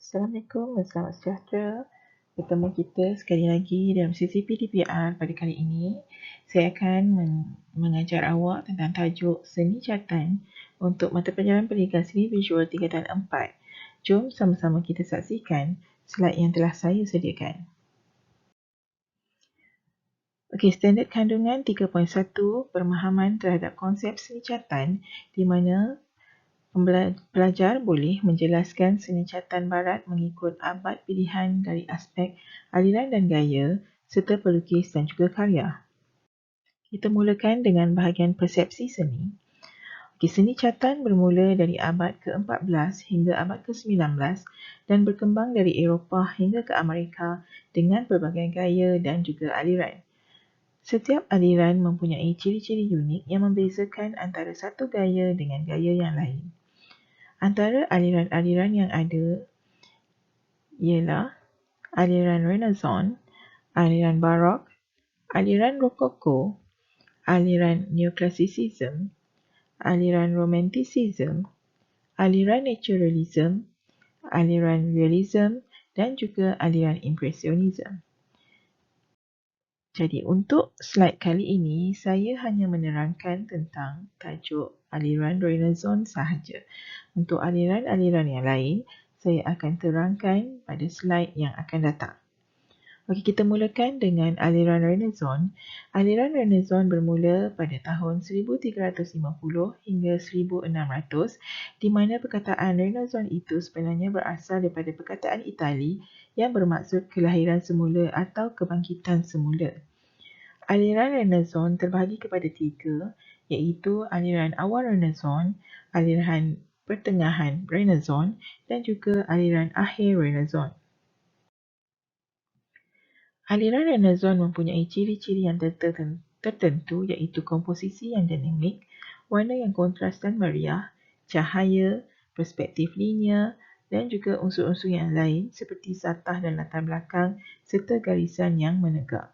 Assalamualaikum dan selamat sejahtera. Bertemu kita sekali lagi dalam sesi PDPR pada kali ini. Saya akan mengajar awak tentang tajuk seni catatan untuk mata pelajaran pendidikan seni visual tingkatan 4. Jom sama-sama kita saksikan slide yang telah saya sediakan. Okey, standard kandungan 3.1 pemahaman terhadap konsep seni catatan di mana pelajar boleh menjelaskan seni catatan barat mengikut abad pilihan dari aspek aliran dan gaya serta pelukis dan juga karya. Kita mulakan dengan bahagian persepsi seni. Seni catatan bermula dari abad ke-14 hingga abad ke-19 dan berkembang dari Eropah hingga ke Amerika dengan pelbagai gaya dan juga aliran. Setiap aliran mempunyai ciri-ciri unik yang membezakan antara satu gaya dengan gaya yang lain. Antara aliran-aliran yang ada ialah aliran Renaissance, aliran Barok, aliran Rokoko, aliran Neoclassicism, aliran Romanticism, aliran Naturalism, aliran Realism dan juga aliran Impressionism. Jadi untuk slide kali ini, saya hanya menerangkan tentang tajuk aliran Renaissance sahaja. Untuk aliran-aliran yang lain, saya akan terangkan pada slide yang akan datang. Okey, kita mulakan dengan aliran Renaissance. Aliran Renaissance bermula pada tahun 1350 hingga 1600, di mana perkataan Renaissance itu sebenarnya berasal daripada perkataan Itali yang bermaksud kelahiran semula atau kebangkitan semula. Aliran Renaissance terbahagi kepada 3, iaitu aliran awal Renaissance, aliran pertengahan Renaissance dan juga aliran akhir Renaissance. Aliran Renaissance mempunyai ciri-ciri yang tertentu iaitu komposisi yang dinamik, warna yang kontras dan meriah, cahaya, perspektif linear dan juga unsur-unsur yang lain seperti satah dan latar belakang serta garisan yang menegak.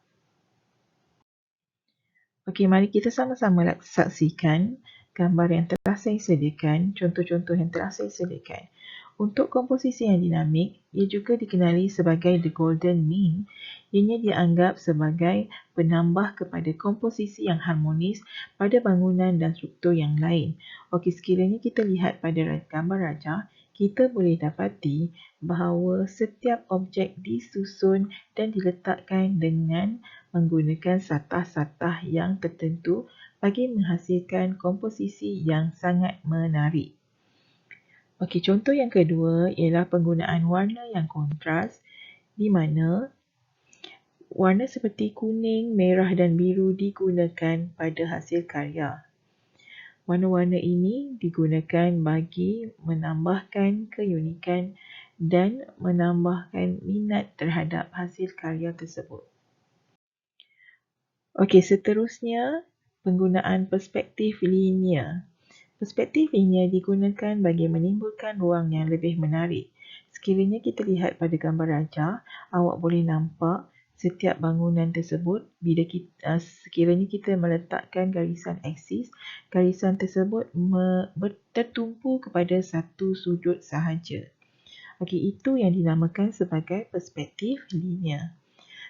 Okey, mari kita sama-sama saksikan gambar yang telah saya sediakan, contoh-contoh yang telah saya sediakan. Untuk komposisi yang dinamik, ia juga dikenali sebagai the golden mean. Ianya dianggap sebagai penambah kepada komposisi yang harmonis pada bangunan dan struktur yang lain. Okey, sekiranya kita lihat pada gambar rajah, kita boleh dapati bahawa setiap objek disusun dan diletakkan dengan menggunakan satah-satah yang tertentu bagi menghasilkan komposisi yang sangat menarik. Okey, contoh yang kedua ialah penggunaan warna yang kontras di mana warna seperti kuning, merah dan biru digunakan pada hasil karya. Warna-warna ini digunakan bagi menambahkan keunikan dan menambahkan minat terhadap hasil karya tersebut. Okey, seterusnya penggunaan perspektif linear. Perspektif linear digunakan bagi menimbulkan ruang yang lebih menarik. Sekiranya kita lihat pada gambar rajah, awak boleh nampak setiap bangunan tersebut bila sekiranya kita meletakkan garisan aksis, garisan tersebut tertumpu kepada satu sudut sahaja. Okey, itu yang dinamakan sebagai perspektif linear.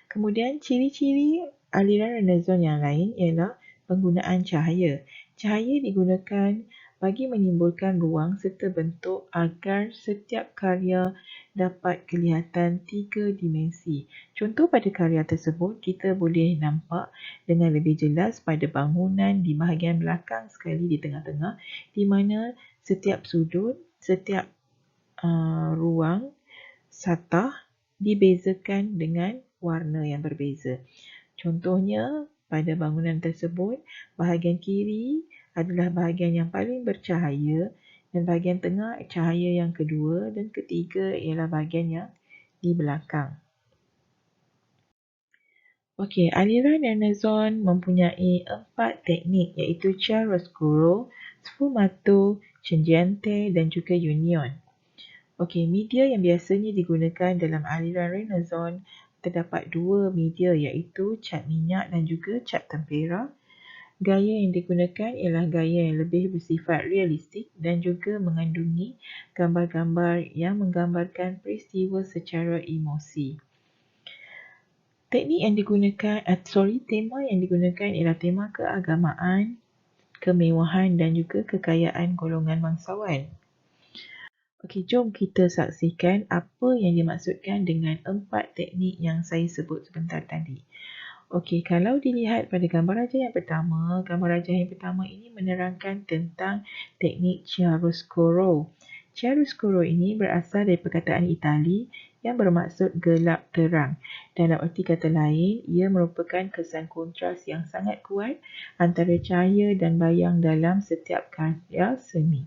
Kemudian ciri-ciri aliran Renaissance yang lain ialah penggunaan cahaya. Cahaya digunakan bagi menimbulkan ruang serta bentuk agar setiap karya dapat kelihatan 3 dimensi. Contoh pada karya tersebut kita boleh nampak dengan lebih jelas pada bangunan di bahagian belakang sekali di tengah-tengah, di mana setiap sudut, setiap ruang satah dibezakan dengan warna yang berbeza. Contohnya, pada bangunan tersebut, bahagian kiri adalah bahagian yang paling bercahaya dan bahagian tengah cahaya yang kedua dan ketiga ialah bahagian yang di belakang. Okey, aliran Renaissance mempunyai 4 teknik iaitu chiaroscuro, sfumato, cingiante dan juga union. Okey, media yang biasanya digunakan dalam aliran Renaissance terdapat 2 media iaitu cat minyak dan juga cat tempera. Gaya yang digunakan ialah gaya yang lebih bersifat realistik dan juga mengandungi gambar-gambar yang menggambarkan peristiwa secara emosi. Tema yang digunakan ialah tema keagamaan, kemewahan dan juga kekayaan golongan bangsawan. Okey, jom kita saksikan apa yang dimaksudkan dengan 4 teknik yang saya sebut sebentar tadi. Okey, kalau dilihat pada gambar raja yang pertama, ini menerangkan tentang teknik chiaroscuro. Chiaroscuro ini berasal dari perkataan Itali yang bermaksud gelap terang. Dalam erti kata lain, ia merupakan kesan kontras yang sangat kuat antara cahaya dan bayang dalam setiap karya seni.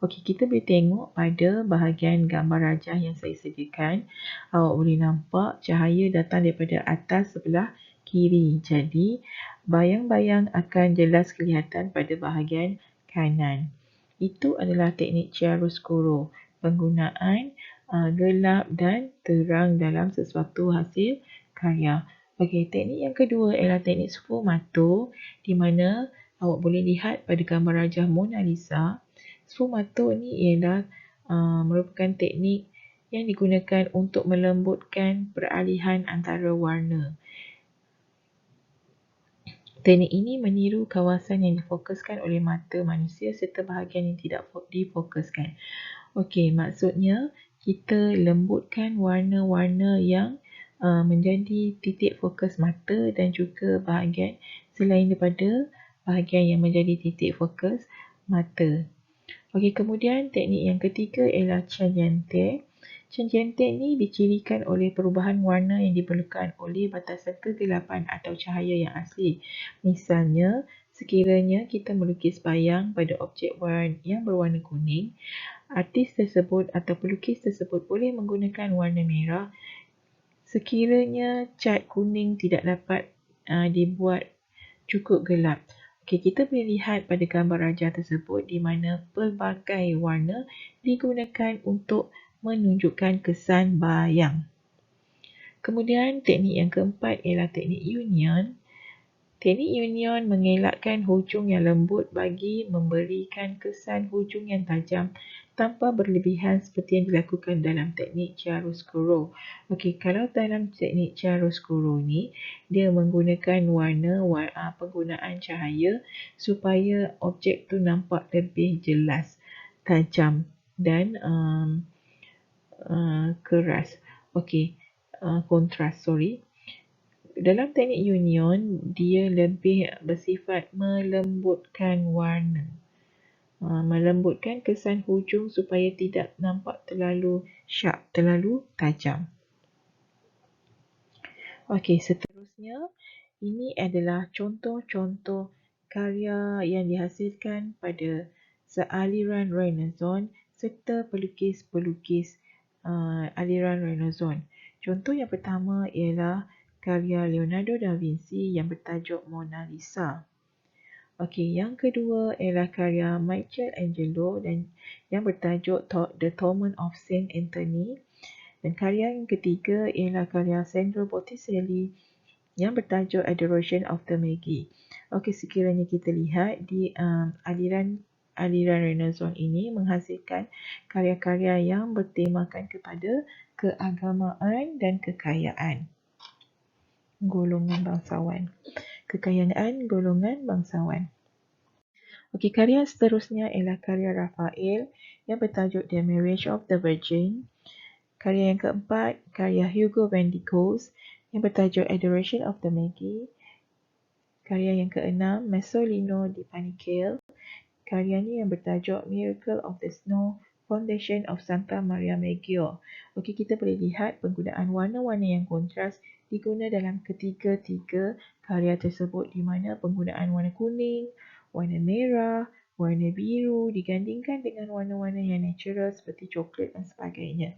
Okey, kita boleh tengok pada bahagian gambar raja yang saya sediakan. Awak boleh nampak cahaya datang daripada atas sebelah kiri. Jadi, bayang-bayang akan jelas kelihatan pada bahagian kanan. Itu adalah teknik chiaroscuro, penggunaan gelap dan terang dalam sesuatu hasil karya. Okey, teknik yang kedua ialah teknik sfumato, di mana awak boleh lihat pada gambar Raja Mona Lisa. Sfumato ni ialah merupakan teknik yang digunakan untuk melembutkan peralihan antara warna. Teknik ini meniru kawasan yang difokuskan oleh mata manusia serta bahagian yang tidak difokuskan. Okey, maksudnya kita lembutkan warna-warna yang menjadi titik fokus mata dan juga bahagian selain daripada bahagian yang menjadi titik fokus mata. Okey, kemudian teknik yang ketiga ialah Cianjante. Cianjante ni dicirikan oleh perubahan warna yang diperlukan oleh batasan kegelapan atau cahaya yang asli. Misalnya, sekiranya kita melukis bayang pada objek yang berwarna kuning, artis tersebut atau pelukis tersebut boleh menggunakan warna merah sekiranya cat kuning tidak dapat dibuat cukup gelap. Okey, kita boleh lihat pada gambar raja tersebut di mana pelbagai warna digunakan untuk menunjukkan kesan bayang. Kemudian teknik yang keempat ialah teknik union. Teknik union mengelakkan hujung yang lembut bagi memberikan kesan hujung yang tajam tanpa berlebihan seperti yang dilakukan dalam teknik chiaroscuro. Okey, kalau dalam teknik chiaroscuro ni, dia menggunakan penggunaan cahaya supaya objek tu nampak lebih jelas, tajam dan keras. Okey, kontras, Dalam teknik union, dia lebih bersifat melembutkan warna. Melembutkan kesan hujung supaya tidak nampak terlalu sharp, terlalu tajam. Okey, seterusnya ini adalah contoh-contoh karya yang dihasilkan pada sealiran Renaissance serta pelukis-pelukis aliran Renaissance. Contoh yang pertama ialah karya Leonardo da Vinci yang bertajuk Mona Lisa. Okey, yang kedua ialah karya Michelangelo dan yang bertajuk The Tomb of Saint Anthony. Dan karya yang ketiga ialah karya Sandro Botticelli yang bertajuk Adoration of the Magi. Okey, sekiranya kita lihat di aliran Renaissance ini menghasilkan karya-karya yang bertemakan kepada keagamaan dan kekayaan golongan bangsawan. Okey, karya seterusnya ialah karya Raphael yang bertajuk The Marriage of the Virgin. Karya yang keempat, karya Hugo van Dijk yang bertajuk Adoration of the Magi. Karya yang keenam, Masolino di Panicle. Karyanya yang bertajuk Miracle of the Snow Foundation of Santa Maria Maggiore. Okey, kita boleh lihat penggunaan warna-warna yang kontras diguna dalam ketiga-tiga karya tersebut di mana penggunaan warna kuning, warna merah, warna biru digandingkan dengan warna-warna yang natural seperti coklat dan sebagainya.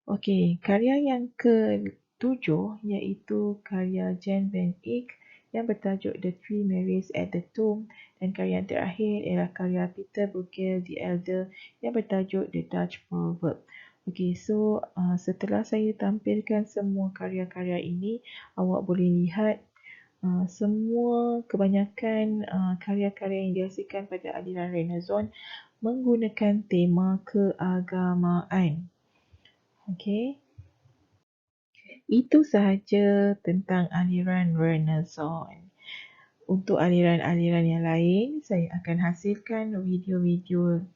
Okey, karya yang ke-7 iaitu karya Jan van Eyck yang bertajuk The Three Marys at the Tomb, dan karya yang terakhir ialah karya Peter Bruegel the Elder yang bertajuk The Dutch Proverb. Okey, so setelah saya tampilkan semua karya-karya ini, awak boleh lihat semua kebanyakan karya-karya yang dihasilkan pada aliran Renaissance menggunakan tema keagamaan. Okey. Itu sahaja tentang aliran Renaissance. Untuk aliran-aliran yang lain, saya akan hasilkan video-video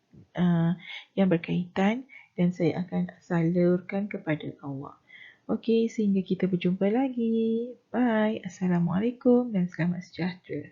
yang berkaitan dan saya akan salurkan kepada awak. Okey, sehingga kita berjumpa lagi. Bye. Assalamualaikum dan selamat sejahtera.